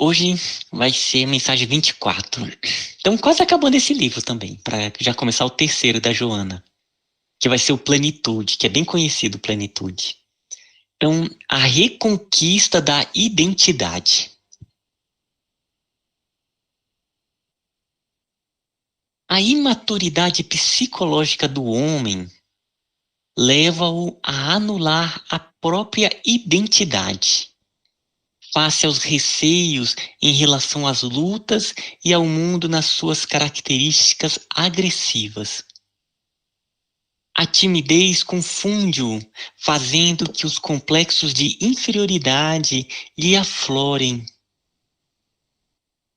Hoje vai ser a mensagem 24. Então, quase acabando esse livro também, para já começar o terceiro da Joana, que vai ser o Plenitude, que é bem conhecido, Plenitude. Então, a reconquista da identidade. A imaturidade psicológica do homem leva-o a anular a própria identidade, face aos receios em relação às lutas e ao mundo nas suas características agressivas. A timidez confunde-o, fazendo que os complexos de inferioridade lhe aflorem,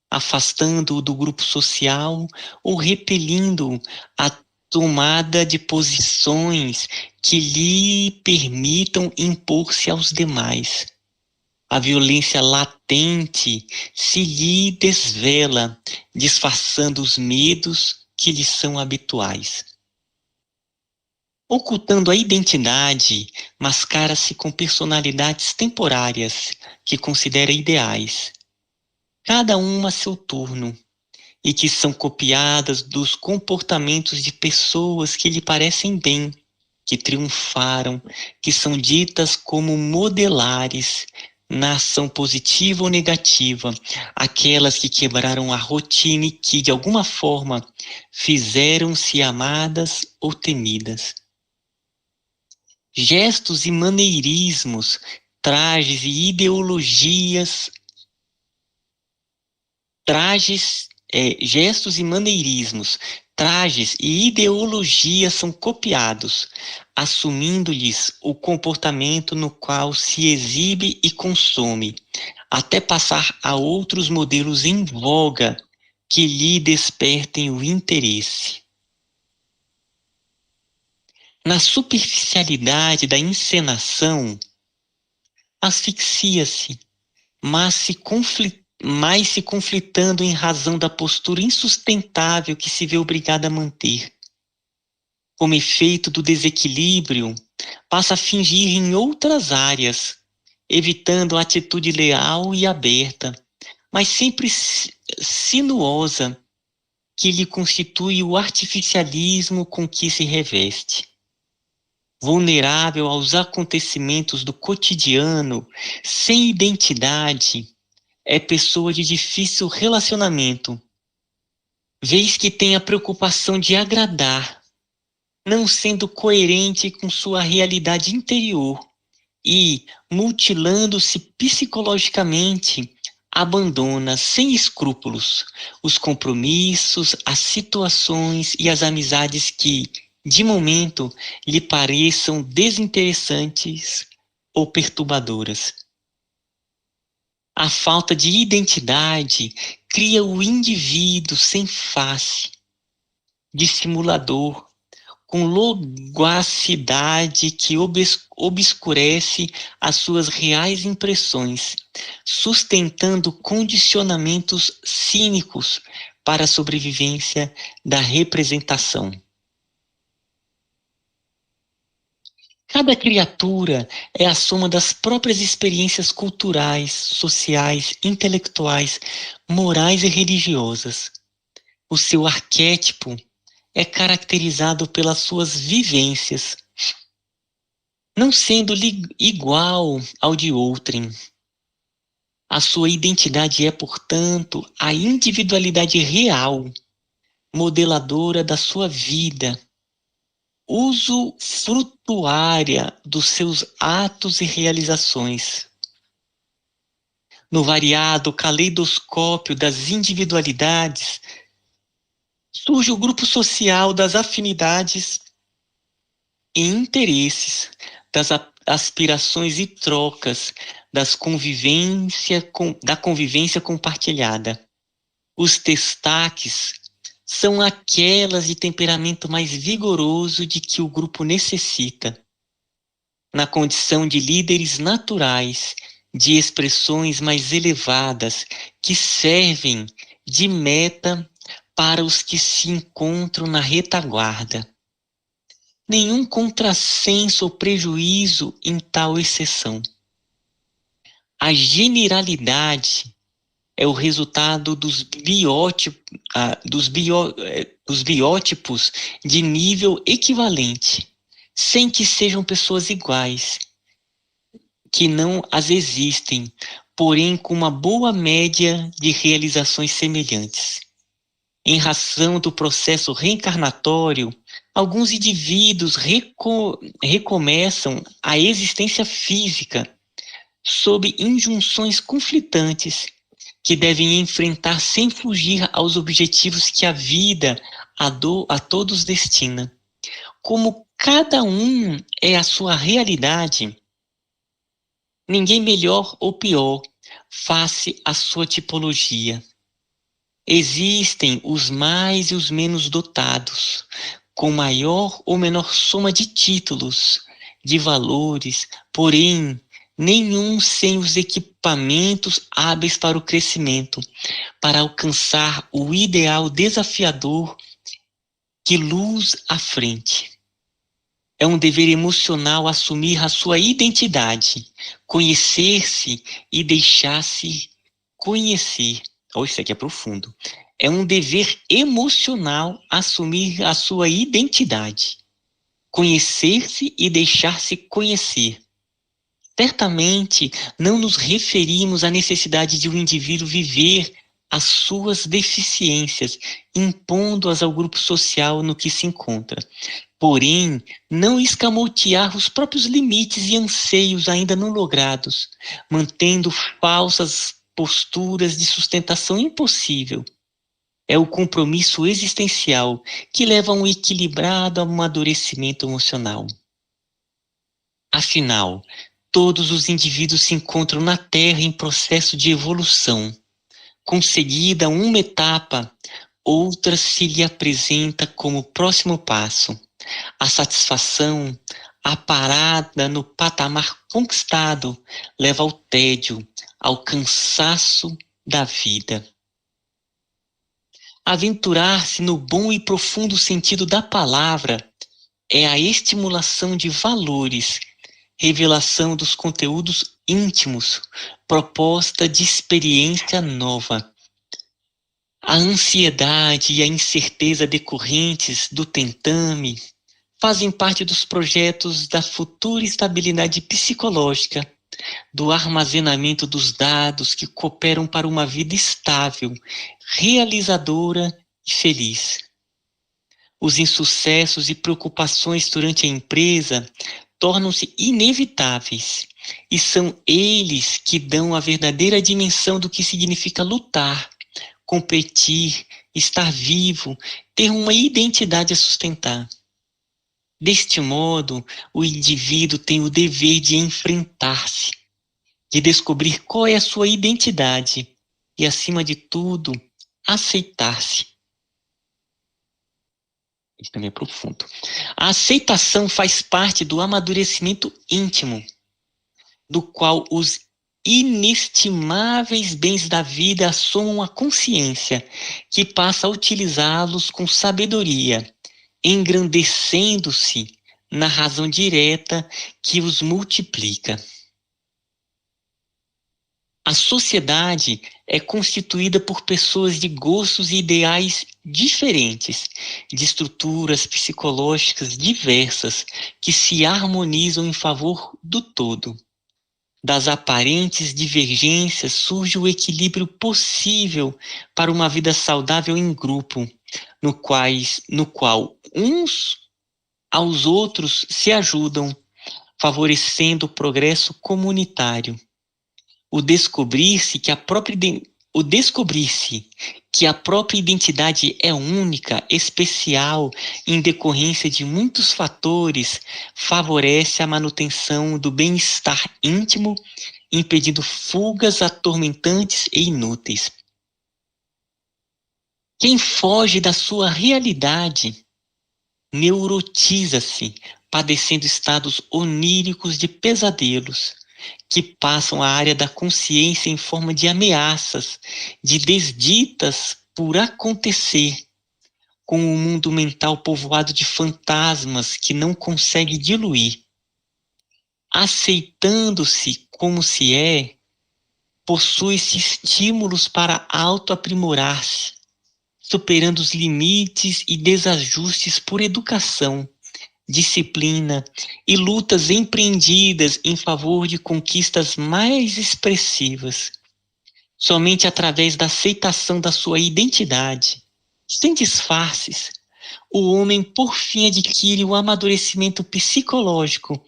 afastando-o do grupo social ou repelindo-o à tomada de posições que lhe permitam impor-se aos demais. A violência latente se lhe desvela, disfarçando os medos que lhe são habituais. Ocultando a identidade, mascara-se com personalidades temporárias que considera ideais, cada uma a seu turno, e que são copiadas dos comportamentos de pessoas que lhe parecem bem, que triunfaram, que são ditas como modelares na ação positiva ou negativa, aquelas que quebraram a rotina e que, de alguma forma, fizeram-se amadas ou temidas. Gestos e maneirismos, trajes e ideologias, gestos e maneirismos, trajes e ideologias são copiados, assumindo-lhes o comportamento no qual se exibe e consome, até passar a outros modelos em voga que lhe despertem o interesse. Na superficialidade da encenação, asfixia-se, mas se conflitando em razão da postura insustentável que se vê obrigada a manter. Como efeito do desequilíbrio, passa a fingir em outras áreas, evitando a atitude leal e aberta, mas sempre sinuosa, que lhe constitui o artificialismo com que se reveste. Vulnerável aos acontecimentos do cotidiano, sem identidade, é pessoa de difícil relacionamento, vez que tem a preocupação de agradar, não sendo coerente com sua realidade interior e, mutilando-se psicologicamente, abandona sem escrúpulos os compromissos, as situações e as amizades que, de momento, lhe pareçam desinteressantes ou perturbadoras. A falta de identidade cria o indivíduo sem face, dissimulador, com loquacidade que obscurece as suas reais impressões, sustentando condicionamentos cínicos para a sobrevivência da representação. Cada criatura é a soma das próprias experiências culturais, sociais, intelectuais, morais e religiosas. O seu arquétipo é caracterizado pelas suas vivências, não sendo igual ao de outrem. A sua identidade é, portanto, a individualidade real, modeladora da sua vida, usufrutuária dos seus atos e realizações. No variado caleidoscópio das individualidades, surge o grupo social das afinidades e interesses, das aspirações e trocas, da convivência compartilhada. Os destaques são aquelas de temperamento mais vigoroso de que o grupo necessita, na condição de líderes naturais, de expressões mais elevadas, que servem de meta para os que se encontram na retaguarda. Nenhum contrassenso ou prejuízo em tal exceção. A generalidade é o resultado dos biótipos de nível equivalente, sem que sejam pessoas iguais, que não as existem, porém com uma boa média de realizações semelhantes. Em razão do processo reencarnatório, alguns indivíduos recomeçam a existência física sob injunções conflitantes que devem enfrentar sem fugir aos objetivos que a vida a todos destina. Como cada um é a sua realidade, ninguém melhor ou pior face à sua tipologia. Existem os mais e os menos dotados, com maior ou menor soma de títulos, de valores, porém, nenhum sem os equipamentos hábeis para o crescimento, para alcançar o ideal desafiador que luz à frente. É um dever emocional assumir a sua identidade, conhecer-se e deixar-se conhecer. Oh, isso aqui é profundo. É um dever emocional assumir a sua identidade, conhecer-se e deixar-se conhecer. Certamente não nos referimos à necessidade de um indivíduo viver as suas deficiências, impondo-as ao grupo social no que se encontra. Porém, não escamotear os próprios limites e anseios ainda não logrados, mantendo falsas posturas de sustentação impossível. É o compromisso existencial que leva a um equilibrado amadurecimento emocional. Afinal, todos os indivíduos se encontram na Terra em processo de evolução. Conseguida uma etapa, outra se lhe apresenta como próximo passo. A satisfação, a parada no patamar conquistado, leva ao tédio, ao cansaço da vida. Aventurar-se no bom e profundo sentido da palavra é a estimulação de valores, revelação dos conteúdos íntimos, proposta de experiência nova. A ansiedade e a incerteza decorrentes do tentame fazem parte dos projetos da futura estabilidade psicológica, do armazenamento dos dados que cooperam para uma vida estável, realizadora e feliz. Os insucessos e preocupações durante a empresa tornam-se inevitáveis, e são eles que dão a verdadeira dimensão do que significa lutar, competir, estar vivo, ter uma identidade a sustentar. Deste modo, o indivíduo tem o dever de enfrentar-se, de descobrir qual é a sua identidade e, acima de tudo, aceitar-se. Isso também é profundo. A aceitação faz parte do amadurecimento íntimo, do qual os inestimáveis bens da vida assomam a consciência, que passa a utilizá-los com sabedoria, engrandecendo-se na razão direta que os multiplica. A sociedade é constituída por pessoas de gostos e ideais diferentes, de estruturas psicológicas diversas, que se harmonizam em favor do todo. Das aparentes divergências surge o equilíbrio possível para uma vida saudável em grupo, no qual uns aos outros se ajudam, favorecendo o progresso comunitário. O descobrir-se que a própria identidade é única, especial, em decorrência de muitos fatores, favorece a manutenção do bem-estar íntimo, impedindo fugas atormentantes e inúteis. Quem foge da sua realidade neurotiza-se, padecendo estados oníricos de pesadelos, que passam a área da consciência em forma de ameaças, de desditas por acontecer, com o mundo mental povoado de fantasmas que não consegue diluir. Aceitando-se como se é, possui-se estímulos para autoaprimorar-se, superando os limites e desajustes por educação, disciplina e lutas empreendidas em favor de conquistas mais expressivas. Somente através da aceitação da sua identidade, sem disfarces, o homem por fim adquire o amadurecimento psicológico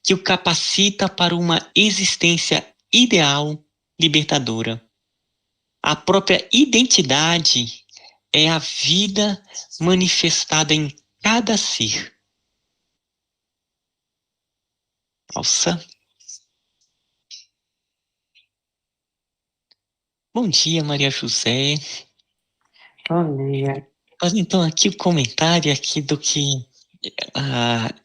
que o capacita para uma existência ideal, libertadora. A própria identidade é a vida manifestada em cada ser. Nossa. Bom dia, Maria José. Bom dia. Então, aqui o comentário aqui do que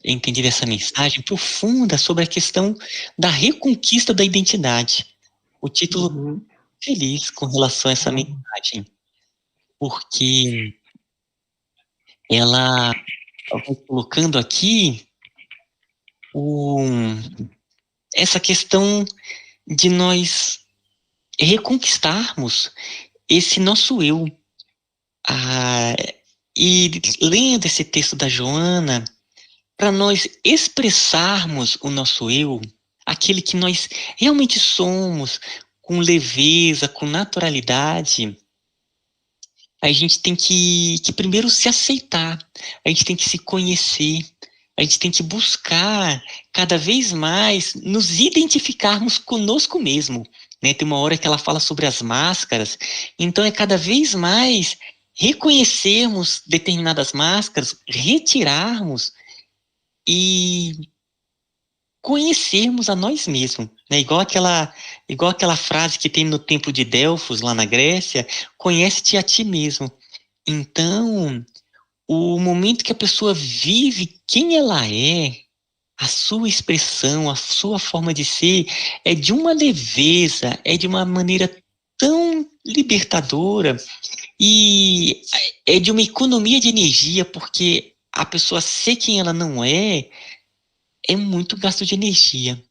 entendi dessa mensagem profunda sobre a questão da reconquista da identidade. O título feliz com relação a essa mensagem, porque ela vai colocando aqui essa questão de nós reconquistarmos esse nosso eu. E lendo esse texto da Joana, para nós expressarmos o nosso eu, aquele que nós realmente somos, com leveza, com naturalidade, a gente tem que primeiro se aceitar, a gente tem que se conhecer, a gente tem que buscar cada vez mais nos identificarmos conosco mesmo, né? Tem uma hora que ela fala sobre as máscaras, então é cada vez mais reconhecermos determinadas máscaras, retirarmos e conhecermos a nós mesmos, né? Igual aquela frase que tem no templo de Delfos, lá na Grécia, conhece-te a ti mesmo. Então, o momento que a pessoa vive quem ela é, a sua expressão, a sua forma de ser, é de uma leveza, é de uma maneira tão libertadora e é de uma economia de energia, porque a pessoa ser quem ela não é muito gasto de energia.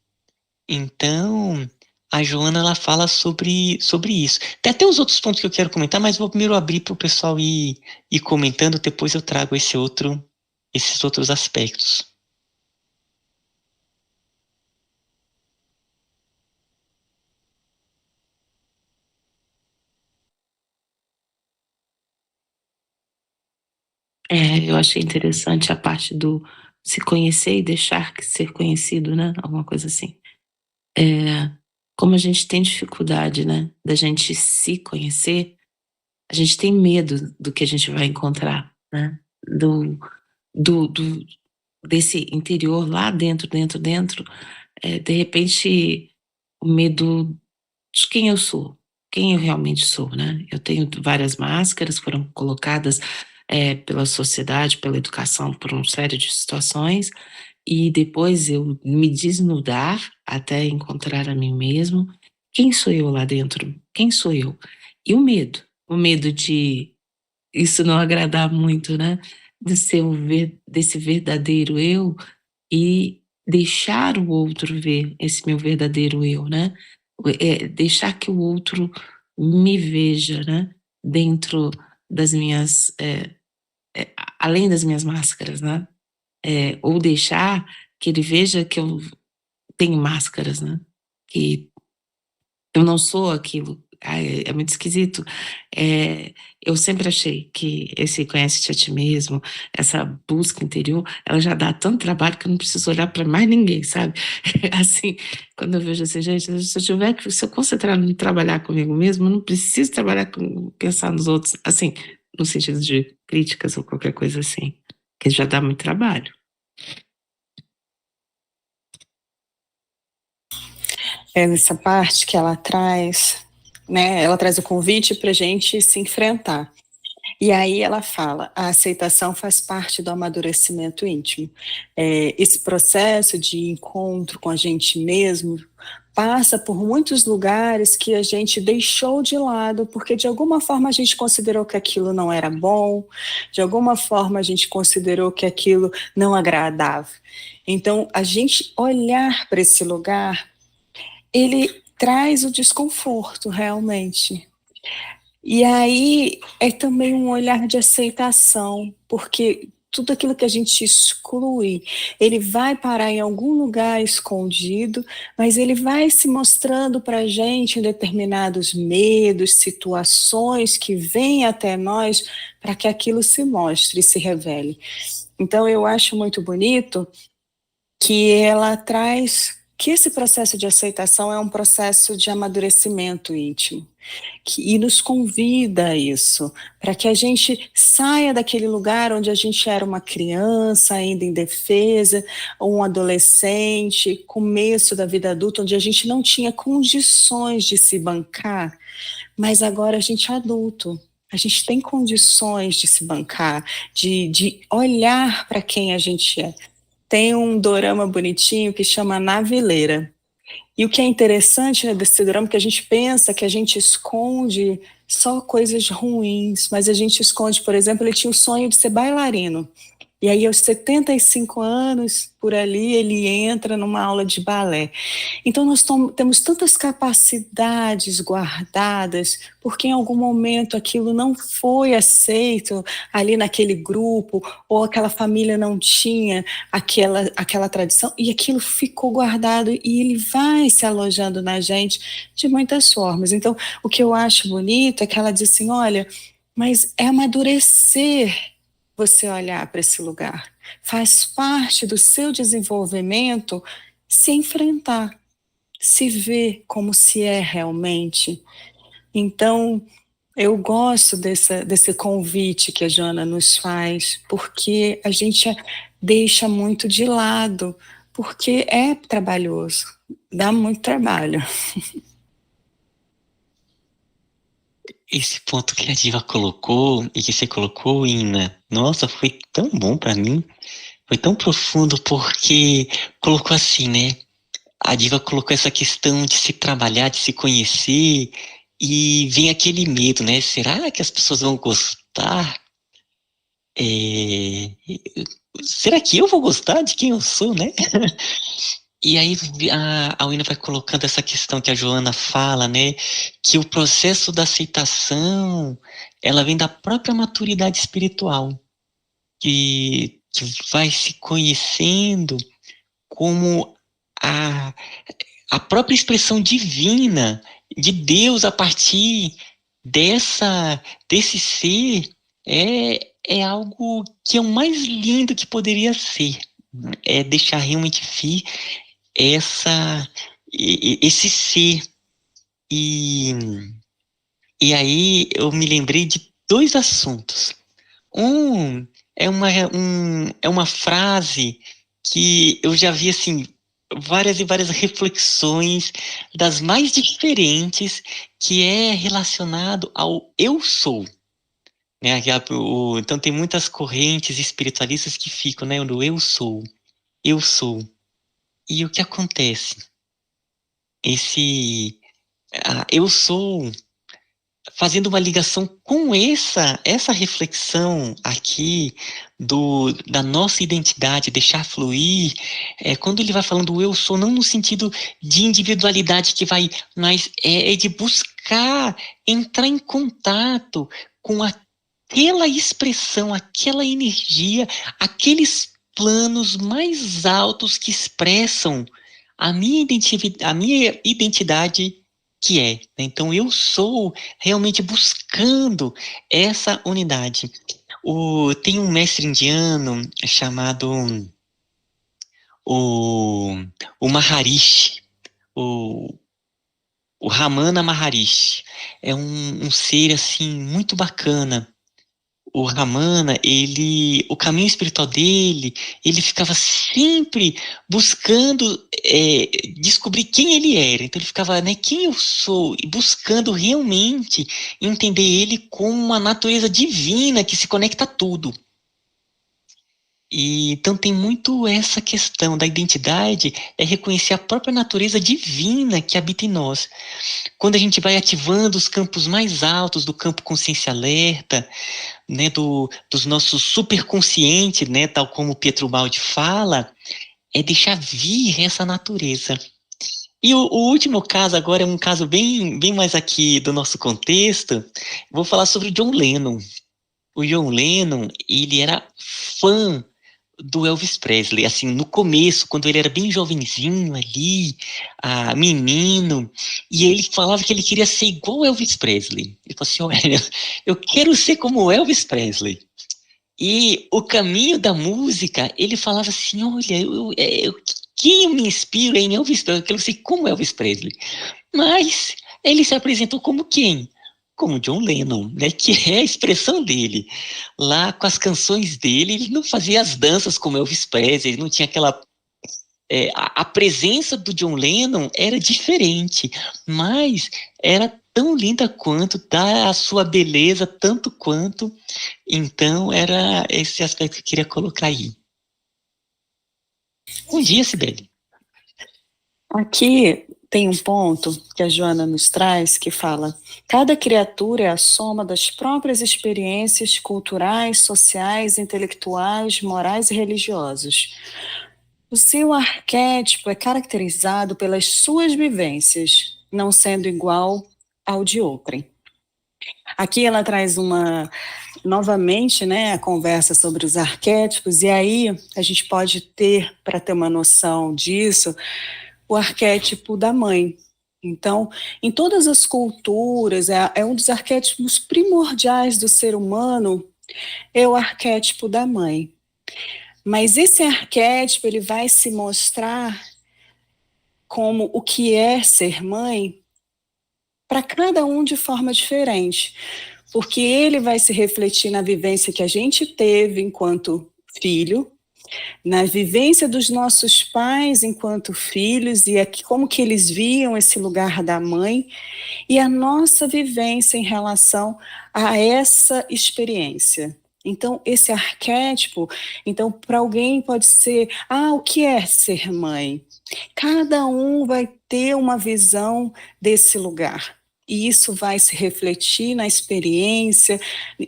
Então, a Joana, ela fala sobre isso. Tem até os outros pontos que eu quero comentar, mas vou primeiro abrir para o pessoal ir comentando, depois eu trago esses outros aspectos. Eu achei interessante a parte do se conhecer e deixar ser conhecido, né? Alguma coisa assim. Como a gente tem dificuldade, né, da gente se conhecer, a gente tem medo do que a gente vai encontrar, né? Desse interior lá dentro, de repente, o medo de quem eu sou, quem eu realmente sou, né? Eu tenho várias máscaras, foram colocadas pela sociedade, pela educação, por uma série de situações, e depois eu me desnudar até encontrar a mim mesmo. Quem sou eu lá dentro? Quem sou eu? E o medo de isso não agradar muito, né? De ser desse verdadeiro eu e deixar o outro ver esse meu verdadeiro eu, né? Deixar que o outro me veja, né? Dentro das minhas, além das minhas máscaras, né? Ou deixar que ele veja que eu tenho máscaras, né? Que eu não sou aquilo. É muito esquisito. Eu sempre achei que esse conhece-te a ti mesmo, essa busca interior, ela já dá tanto trabalho que eu não preciso olhar para mais ninguém, sabe? Assim, quando eu vejo assim, gente, se eu concentrar em trabalhar comigo mesmo, eu não preciso pensar nos outros, assim, no sentido de críticas ou qualquer coisa assim, que já dá muito trabalho. Nessa parte que ela traz, né? Ela traz o convite para a gente se enfrentar. E aí ela fala, a aceitação faz parte do amadurecimento íntimo. Esse processo de encontro com a gente mesmo passa por muitos lugares que a gente deixou de lado, porque de alguma forma a gente considerou que aquilo não era bom, de alguma forma a gente considerou que aquilo não agradava. Então, a gente olhar para esse lugar, ele traz o desconforto, realmente. E aí é também um olhar de aceitação, porque tudo aquilo que a gente exclui, ele vai parar em algum lugar escondido, mas ele vai se mostrando para a gente em determinados medos, situações que vêm até nós para que aquilo se mostre e se revele. Então eu acho muito bonito que ela traz que esse processo de aceitação é um processo de amadurecimento íntimo e nos convida a isso, para que a gente saia daquele lugar onde a gente era uma criança ainda indefesa, ou um adolescente, começo da vida adulta, onde a gente não tinha condições de se bancar, mas agora a gente é adulto. A gente tem condições de se bancar, de olhar para quem a gente é. Tem um dorama bonitinho que chama Naveleira. E o que é interessante, né, desse dorama, que a gente pensa que a gente esconde só coisas ruins, mas a gente esconde, por exemplo, ele tinha o sonho de ser bailarino. E aí, aos 75 anos, por ali, ele entra numa aula de balé. Então, nós temos tantas capacidades guardadas, porque em algum momento aquilo não foi aceito ali naquele grupo, ou aquela família não tinha aquela tradição, e aquilo ficou guardado e ele vai se alojando na gente de muitas formas. Então, o que eu acho bonito é que ela diz assim, olha, mas é amadurecer você olhar para esse lugar. Faz parte do seu desenvolvimento se enfrentar, se ver como se é realmente. Então, eu gosto desse convite que a Joana nos faz, porque a gente deixa muito de lado, porque é trabalhoso, dá muito trabalho. Esse ponto que a Diva colocou e que você colocou, Ina, nossa, foi tão bom para mim, foi tão profundo porque colocou assim, né? A Diva colocou essa questão de se trabalhar, de se conhecer e vem aquele medo, né? Será que as pessoas vão gostar? É, será que eu vou gostar de quem eu sou, né? E aí a Wina vai colocando essa questão que a Joana fala, né? Que o processo da aceitação, ela vem da própria maturidade espiritual, que vai se conhecendo como a própria expressão divina de Deus a partir desse ser é algo que é o mais lindo que poderia ser. É deixar realmente vir esse ser. E, e aí eu me lembrei de dois assuntos. Um é uma frase que eu já vi assim várias e várias reflexões das mais diferentes, que é relacionado ao eu sou. Né? Então tem muitas correntes espiritualistas que ficam, né, no eu sou, eu sou. E o que acontece? Eu sou, fazendo uma ligação com essa reflexão aqui da nossa identidade, deixar fluir, quando ele vai falando do eu sou, não no sentido de individualidade que vai, mas é de buscar entrar em contato com aquela expressão, aquela energia, aqueles planos mais altos que expressam a minha identidade que é. Então, eu sou realmente buscando essa unidade. Tem um mestre indiano chamado o Maharishi, o Ramana Maharishi. É um ser, assim, muito bacana. O Ramana, o caminho espiritual dele, ele ficava sempre buscando descobrir quem ele era. Então ele ficava, né, quem eu sou, e buscando realmente entender ele como uma natureza divina que se conecta a tudo. E então tem muito essa questão da identidade, é reconhecer a própria natureza divina que habita em nós. Quando a gente vai ativando os campos mais altos do campo consciência alerta, né, dos nossos superconscientes, né, tal como Pietro Baldi fala, é deixar vir essa natureza. E o último caso agora é um caso bem mais aqui do nosso contexto. Vou falar sobre o John Lennon. O John Lennon, ele era fã do Elvis Presley, assim, no começo, quando ele era bem jovenzinho ali, menino, e ele falava que ele queria ser igual Elvis Presley. Ele falou assim, olha, eu quero ser como Elvis Presley. E o caminho da música, ele falava assim, olha, quem eu me inspiro é em Elvis Presley, eu quero ser como Elvis Presley. Mas ele se apresentou como quem? Como John Lennon, né? Que é a expressão dele. Lá com as canções dele, ele não fazia as danças como Elvis Presley, ele não tinha aquela. A presença do John Lennon era diferente, mas era tão linda quanto, da sua beleza tanto quanto. Então era esse aspecto que eu queria colocar aí. Bom dia, Sibeli. Aqui tem um ponto que a Joana nos traz que fala: cada criatura é a soma das próprias experiências culturais, sociais, intelectuais, morais e religiosas. O seu arquétipo é caracterizado pelas suas vivências, não sendo igual ao de outrem. Aqui ela traz novamente, né, a conversa sobre os arquétipos, e aí a gente pode ter, para ter uma noção disso, o arquétipo da mãe. Então, em todas as culturas, é um dos arquétipos primordiais do ser humano, é o arquétipo da mãe. Mas esse arquétipo, ele vai se mostrar como o que é ser mãe para cada um de forma diferente, porque ele vai se refletir na vivência que a gente teve enquanto filho, na vivência dos nossos pais enquanto filhos e como que eles viam esse lugar da mãe e a nossa vivência em relação a essa experiência. Então, esse arquétipo, então, para alguém pode ser, o que é ser mãe? Cada um vai ter uma visão desse lugar. E isso vai se refletir na experiência,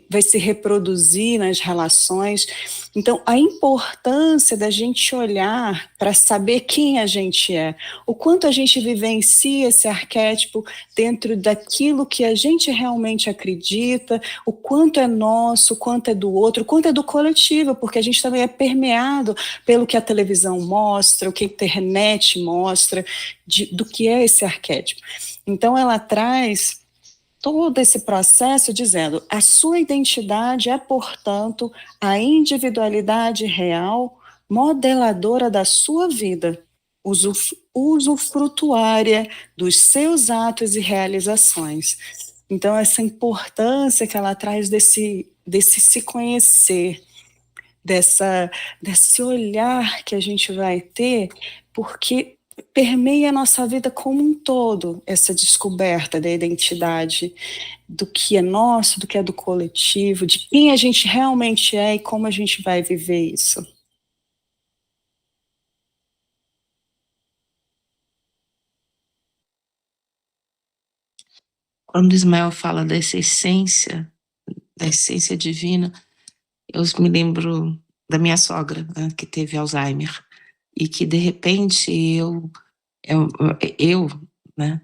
vai se reproduzir nas relações. Então, a importância da gente olhar para saber quem a gente é, o quanto a gente vivencia esse arquétipo dentro daquilo que a gente realmente acredita, o quanto é nosso, o quanto é do outro, o quanto é do coletivo, porque a gente também é permeado pelo que a televisão mostra, o que a internet mostra, do que é esse arquétipo. Então, ela traz todo esse processo dizendo: a sua identidade é, portanto, a individualidade real, modeladora da sua vida, usufrutuária dos seus atos e realizações. Então, essa importância que ela traz desse se conhecer, desse olhar que a gente vai ter, porque permeia a nossa vida como um todo, essa descoberta da identidade, do que é nosso, do que é do coletivo, de quem a gente realmente é e como a gente vai viver isso. Quando Ismael fala dessa essência, da essência divina, eu me lembro da minha sogra, né, que teve Alzheimer, e que de repente né,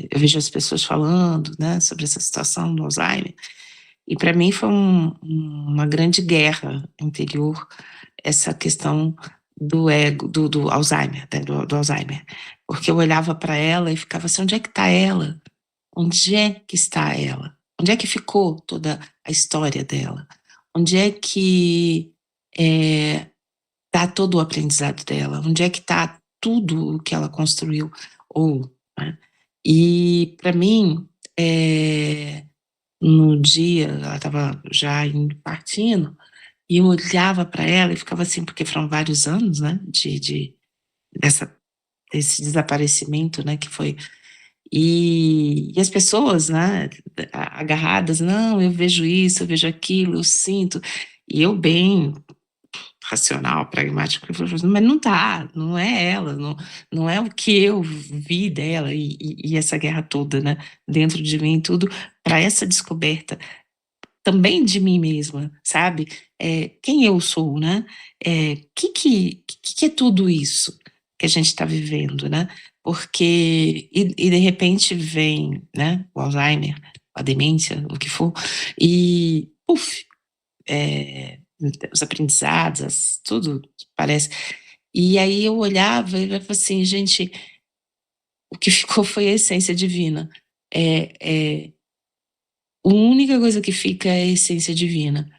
eu vejo as pessoas falando, né, sobre essa situação do Alzheimer, e para mim foi uma grande guerra interior, essa questão do ego, do Alzheimer, né, do Alzheimer, porque eu olhava para ela e ficava assim: onde é que está ela? Onde é que está ela? Onde é que ficou toda a história dela? Onde é que está todo o aprendizado dela? Onde é que está tudo o que ela construiu? Né? E para mim, no dia, ela estava já partindo, e eu olhava para ela e ficava assim, porque foram vários anos, né, desse desaparecimento, né, que foi. E as pessoas, né, agarradas: não, eu vejo isso, eu vejo aquilo, eu sinto. E eu bem racional, pragmático, mas não tá, não é ela, não é o que eu vi dela e essa guerra toda, né, dentro de mim, tudo, para essa descoberta também de mim mesma, sabe? Quem eu sou, né? Que é tudo isso? que a gente está vivendo, né? Porque, e de repente vem, né, o Alzheimer, a demência, o que for, e, puf, os aprendizados, tudo parece. E aí eu olhava e falava assim, gente, o que ficou foi a essência divina. A única coisa que fica é a essência divina.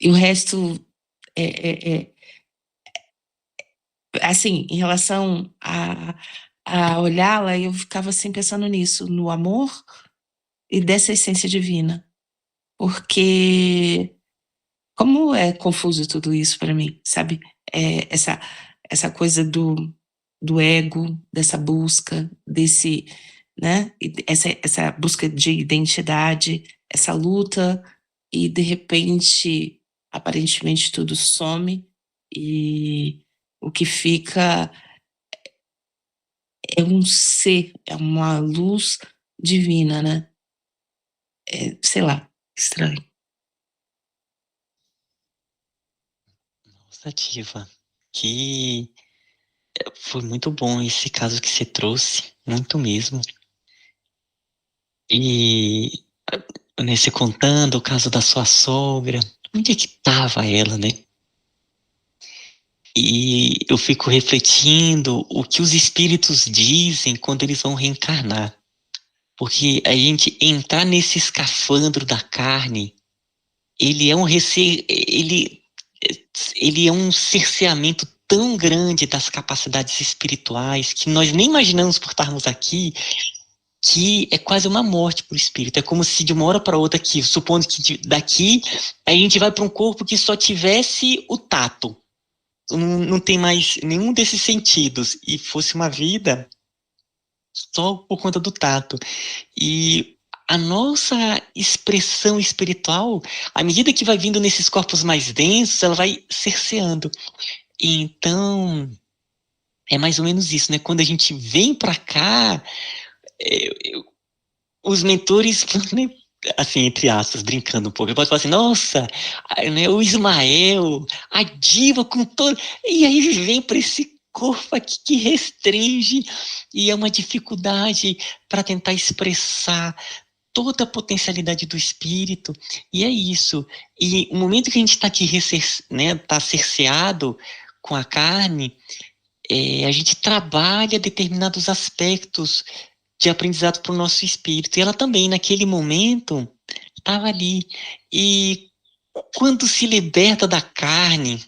E o resto assim, em relação a olhá-la, eu ficava assim pensando nisso, no amor e dessa essência divina. Porque como é confuso tudo isso para mim, sabe? Essa coisa do ego, dessa busca, desse, né? Essa busca de identidade, essa luta, e de repente, aparentemente, tudo some, e o que fica é um ser, é uma luz divina, né? Sei lá, estranho. Nossa, Diva, que foi muito bom esse caso que você trouxe, muito mesmo. E nesse contando o caso da sua sogra, onde é que estava ela, né? E eu fico refletindo o que os espíritos dizem quando eles vão reencarnar. Porque a gente entrar nesse escafandro da carne, ele é ele é um cerceamento tão grande das capacidades espirituais que nós nem imaginamos por estarmos aqui, que é quase uma morte para o espírito. É como se de uma hora para outra aqui, supondo que daqui a gente vai para um corpo que só tivesse o tato, não tem mais nenhum desses sentidos, e fosse uma vida só por conta do tato. E a nossa expressão espiritual, à medida que vai vindo nesses corpos mais densos, ela vai cerceando. Então, é mais ou menos isso, né? Quando a gente vem para cá, os mentores, né, assim, entre aspas, brincando um pouco, ele pode falar assim, nossa, né, o Ismael, a Diva com todo... E aí vem para esse corpo aqui que restringe, e é uma dificuldade para tentar expressar toda a potencialidade do espírito, e é isso. E o momento que a gente está aqui, né, tá cerceado com a carne, a gente trabalha determinados aspectos de aprendizado para o nosso espírito. E ela também, naquele momento, estava ali. E quando se liberta da carne,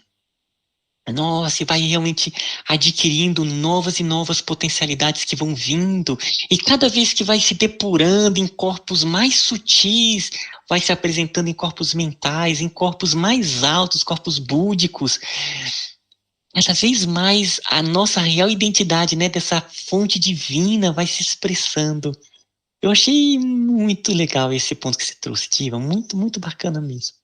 nossa, e vai realmente adquirindo novas e novas potencialidades que vão vindo, e cada vez que vai se depurando em corpos mais sutis, vai se apresentando em corpos mentais, em corpos mais altos, corpos búdicos, cada vez mais a nossa real identidade, né, dessa fonte divina vai se expressando. Eu achei muito legal esse ponto que você trouxe, Diva, muito, muito bacana mesmo.